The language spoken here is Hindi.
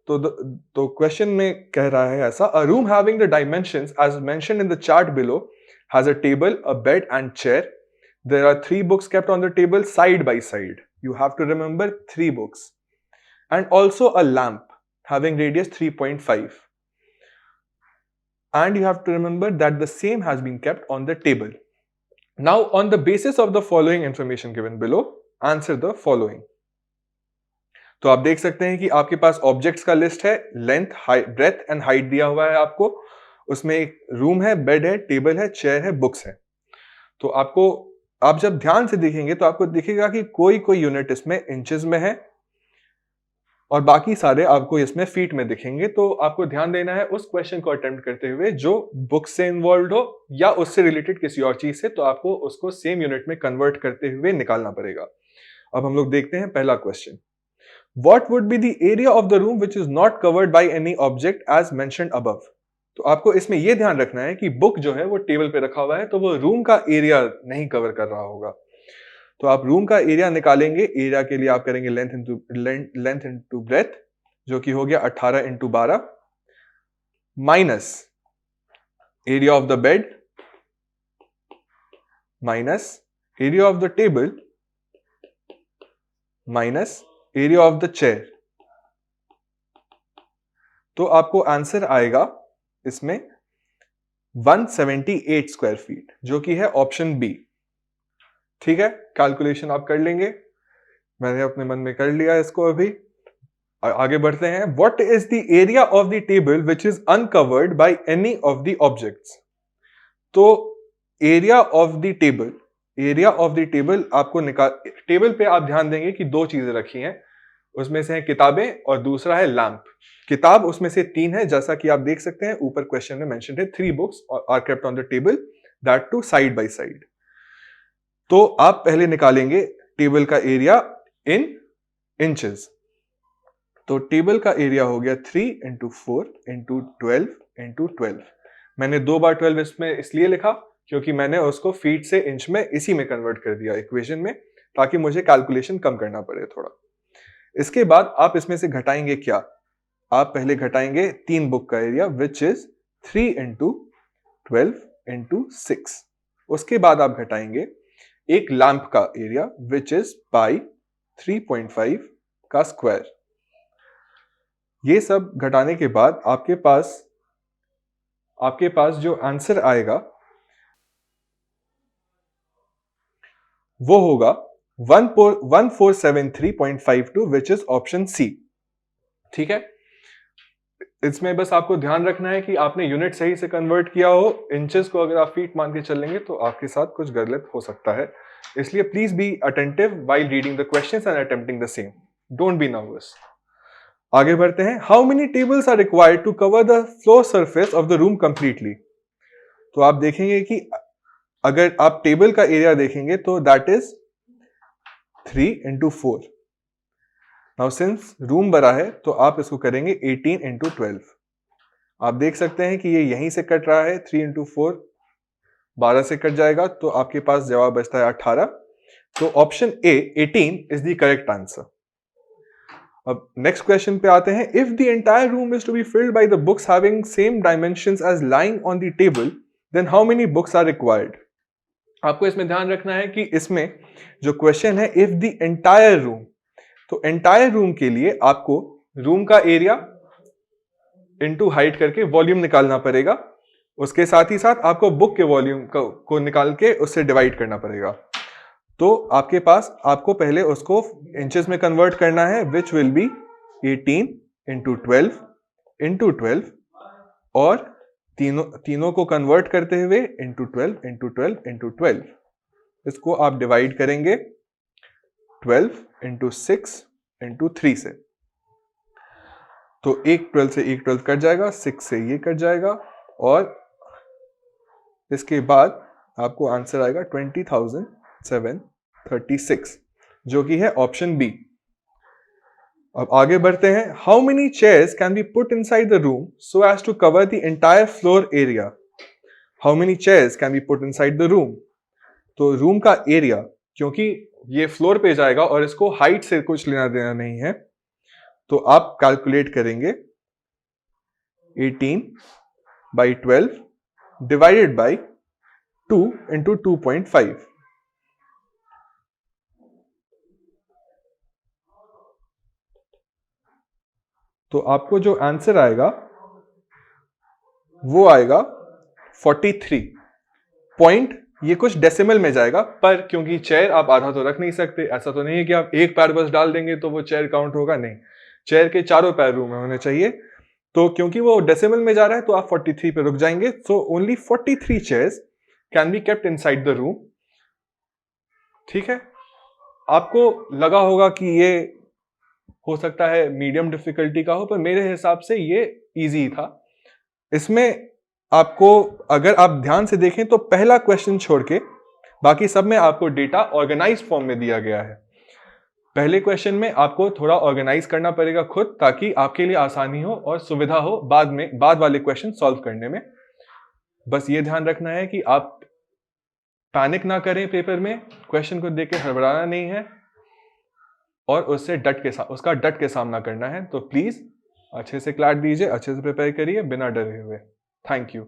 तो क्वेश्चन में कह रहा है ऐसा, a room having the dimensions as mentioned in the chart below has a table, a bed and chair. There are 3 books kept on the table side by side. You have to remember 3 books. And also a lamp having radius 3.5. And you have to remember that the same has been kept on the table. Now, on the basis of the following information given below, answer the following. तो आप देख सकते हैं कि आपके पास ऑब्जेक्ट्स का लिस्ट है, लेंथ, ब्रेथ एंड हाइट दिया हुआ है आपको. उसमें एक रूम है, बेड है, टेबल है, चेयर है, बुक्स है. तो आप जब ध्यान से देखेंगे तो आपको दिखेगा कि कोई कोई यूनिट इसमें इंचेस में है और बाकी सारे आपको इसमें फीट में दिखेंगे. तो आपको ध्यान देना है उस क्वेश्चन को अटेम्प्ट करते हुए जो बुक से इन्वॉल्व हो या उससे रिलेटेड किसी और चीज से, तो आपको उसको सेम यूनिट में कन्वर्ट करते हुए निकालना पड़ेगा. अब हम लोग देखते हैं पहला question. What would be the area of the room which is not covered by any object as mentioned above? तो आपको इसमें यह ध्यान रखना है कि बुक जो है वो टेबल पे रखा हुआ है, तो वो रूम का एरिया नहीं कवर कर रहा होगा. तो आप रूम का एरिया निकालेंगे. एरिया के लिए आप करेंगे लेंथ इंटू ब्रेथ, जो कि हो गया 18 into 12, minus area of the bed, minus area of the table, minus area of the chair. तो आपको आंसर आएगा इसमें 178 स्क्वायर फीट, जो कि है ऑप्शन बी. ठीक है, कैलकुलेशन आप कर लेंगे. मैंने अपने मन में कर लिया इसको. अभी आगे बढ़ते हैं. What is the area of the table which is uncovered by any of the objects? तो area of the table, area of the table आपको टेबल पे आप ध्यान देंगे कि 2 चीजें रखी हैं. उसमें से है किताबें और दूसरा है लैंप. किताब उसमें से 3 है, जैसा कि आप देख सकते हैं ऊपर क्वेश्चन में मेंशन है 3 books are kept on the table, that too side by side. तो आप पहले निकालेंगे टेबल का एरिया इन इंचेस. तो टेबल का एरिया हो गया 3 इंटू 4 इंटू 12 इंटू 12. मैंने 2 बार 12 इसमें इसलिए लिखा क्योंकि मैंने उसको फीट से इंच में इसी में कन्वर्ट कर दिया इक्वेशन में, ताकि मुझे कैलकुलेशन कम करना पड़े थोड़ा. इसके बाद आप इसमें से घटाएंगे क्या? आप पहले घटाएंगे 3 बुक का area which is 3 into 12 into 6. उसके बाद आप घटाएंगे एक लैंप का एरिया विच इज पाई 3.5 का स्क्वायर. ये सब घटाने के बाद आपके पास जो आंसर आएगा वो होगा 1473.52 विच इज ऑप्शन सी. ठीक है, इसमें बस आपको ध्यान रखना है कि आपने यूनिट सही से कन्वर्ट किया हो. इंचेस को अगर आप फीट मान के चलेंगे तो आपके साथ कुछ गलत हो सकता है. इसलिए please be attentive while reading the questions and attempting the same. Don't be nervous. आगे बढ़ते हैं. How many tables are required to cover the floor surface of the room completely? तो आप देखेंगे कि अगर आप टेबल का एरिया देखेंगे तो that is 3 into 4. Now since room बड़ा है तो आप इसको करेंगे 18 इंटू 12. आप देख सकते हैं कि ये यहीं से कट रहा है. 3 इंटू 4 12 से कट जाएगा, तो आपके पास जवाब बचता है 18. तो option A 18 is the correct answer. अब नेक्स्ट क्वेश्चन पे आते हैं. If the entire room is to be filled by the books having same dimensions as lying on the table, then how many books are required? आपको इसमें ध्यान रखना है कि इसमें जो क्वेश्चन है इफ द एंटायर रूम, तो एंटायर रूम के लिए आपको रूम का एरिया इनटू हाइट करके वॉल्यूम निकालना पड़ेगा. उसके साथ ही साथ आपको बुक के वॉल्यूम को निकाल के उससे डिवाइड करना पड़ेगा. तो आपके पास आपको पहले उसको इंचेस में कन्वर्ट करना है which will be 18 into 12 into 12, और तीनों को कन्वर्ट करते हुए इंटू 12 इंटू 12 इंटू 12. इसको आप डिवाइड करेंगे 12 इंटू 6 इंटू 3 से. तो एक 12 से एक 12 कट जाएगा, 6 से ये कट जाएगा, और इसके बाद आपको आंसर आएगा 20,736, जो कि है ऑप्शन बी. अब आगे बढ़ते हैं. How many chairs can be put inside the room so as to cover the entire floor area? How many chairs can be put inside the room? तो रूम का एरिया, क्योंकि ये फ्लोर पे जाएगा और इसको हाइट से कुछ लेना देना नहीं है, तो आप कैलकुलेट करेंगे 18/12 डिवाइडेड बाई 2 इंटू 2.5। तो आपको जो आंसर आएगा वो आएगा 43 पॉइंट। ये कुछ डेसिमल में जाएगा, पर क्योंकि चेयर आप आधा तो रख नहीं सकते, ऐसा तो नहीं है कि आप एक पैर बस डाल देंगे तो वो चेयर काउंट होगा, नहीं, चेयर के चारों पैर रूम में होने चाहिए। तो क्योंकि वो डेसिमल में जा रहा है तो आप 43 पे रुक जाएंगे। So only 43 chairs can be kept inside the room. ठीक है, आपको लगा होगा कि ये हो सकता है मीडियम डिफिकल्टी का हो, पर मेरे हिसाब से ये इजी था। इसमें आपको, अगर आप ध्यान से देखें तो पहला क्वेश्चन छोड़ के बाकी सब में आपको डेटा ऑर्गेनाइज फॉर्म में दिया गया है। पहले क्वेश्चन में आपको थोड़ा ऑर्गेनाइज करना पड़ेगा खुद, ताकि आपके लिए आसानी हो और सुविधा हो बाद वाले क्वेश्चन सॉल्व करने में। बस ये ध्यान रखना है कि आप पैनिक ना करें पेपर में, क्वेश्चन को देख के हड़बड़ाना नहीं है और उसका डट के सामना करना है। तो प्लीज अच्छे से क्लैट दीजिए, अच्छे से प्रिपेयर करिए बिना डरे हुए। Thank you.